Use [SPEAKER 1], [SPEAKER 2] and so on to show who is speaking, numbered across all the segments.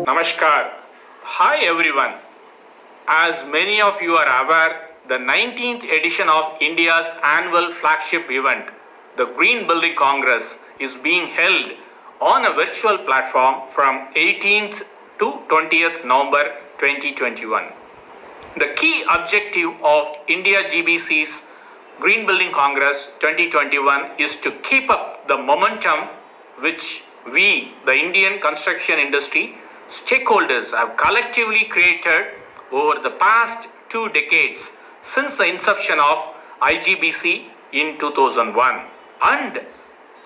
[SPEAKER 1] Namaskar. Hi everyone. As many of you are aware, the 19th edition of India's annual flagship event, the Green Building Congress, is being held on a virtual platform from 18th to 20th November 2021. The key objective of India GBC's Green Building Congress 2021 is to keep up the momentum which we, the Indian construction industry, stakeholders have collectively created over the past 2 decades since the inception of IGBC in 2001 and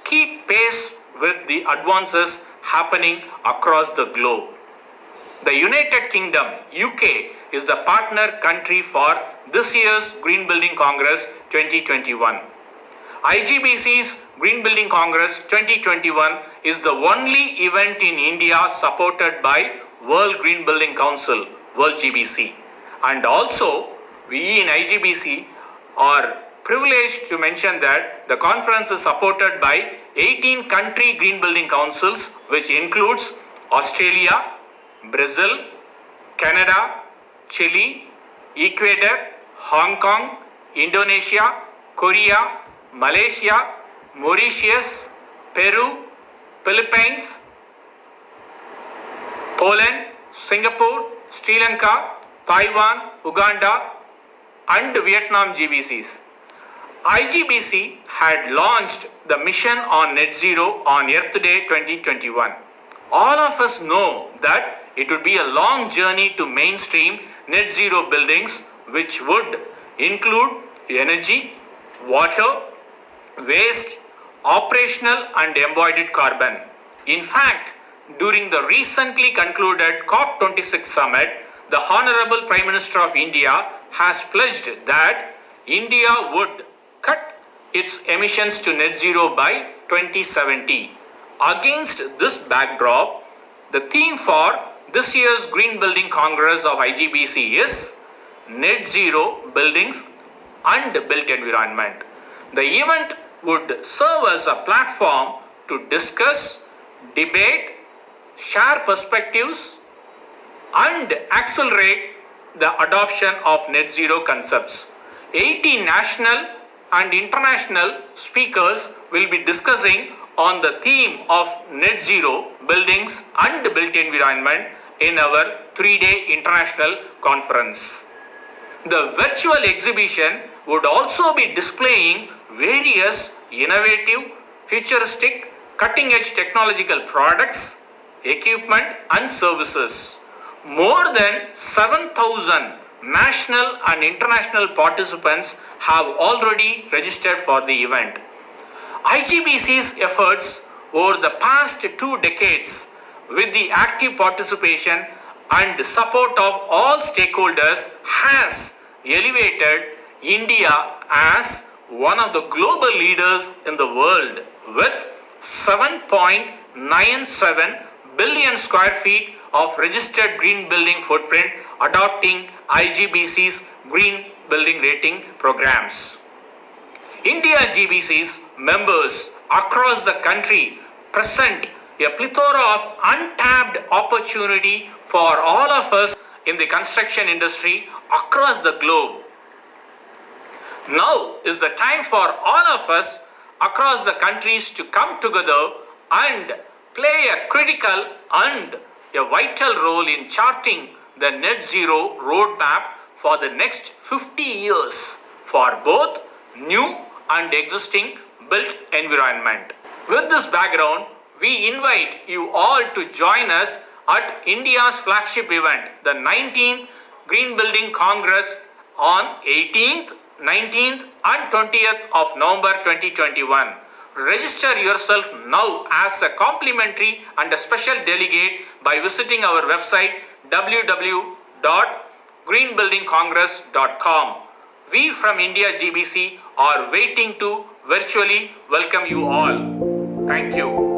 [SPEAKER 1] keep pace with the advances happening across the globe. The United Kingdom, UK, is the partner country for this year's Green Building Congress 2021. IGBC's Green Building Congress 2021 is the only event in India supported by World Green Building Council, World GBC. And also, we in IGBC are privileged to mention that the conference is supported by 18 country Green Building Councils, which includes Australia, Brazil, Canada, Chile, Ecuador, Hong Kong, Indonesia, Korea, Malaysia, Mauritius, Peru, Philippines, Poland, Singapore, Sri Lanka, Taiwan, Uganda, and Vietnam GBCs. IGBC had launched the mission on Net Zero on Earth Day 2021. All of us know that it would be a long journey to mainstream net zero buildings, which would include energy, water, waste, operational and embodied carbon. In fact, during the recently concluded COP26 summit, the Honorable Prime Minister of India has pledged that India would cut its emissions to net zero by 2070. Against this backdrop, the theme for this year's Green Building Congress of IGBC is Net Zero Buildings and Built Environment. The event would serve as a platform to discuss, debate, share perspectives, and accelerate the adoption of net zero concepts. 80 national and international speakers will be discussing on the theme of net zero buildings and built environment in our 3-day international conference. The virtual exhibition would also be displaying various innovative, futuristic, cutting-edge technological products, equipment and services. More than 7,000 national and international participants have already registered for the event. IGBC's efforts over the past 2 decades, with the active participation and support of all stakeholders, has elevated India as one of the global leaders in the world with 7.97 billion square feet of registered green building footprint adopting IGBC's green building rating programs. India GBC's members across the country present a plethora of untapped opportunity for all of us in the construction industry across the globe. Now is the time for all of us across the countries to come together and play a critical and a vital role in charting the net zero roadmap for the next 50 years for both new and existing built environment. With this background, we invite you all to join us at India's flagship event, the 19th Green Building Congress on 18th, 19th and 20th of November 2021. Register yourself now as a complimentary and a special delegate by visiting our website www.greenbuildingcongress.com. We from India GBC are waiting to virtually welcome you all. Thank you.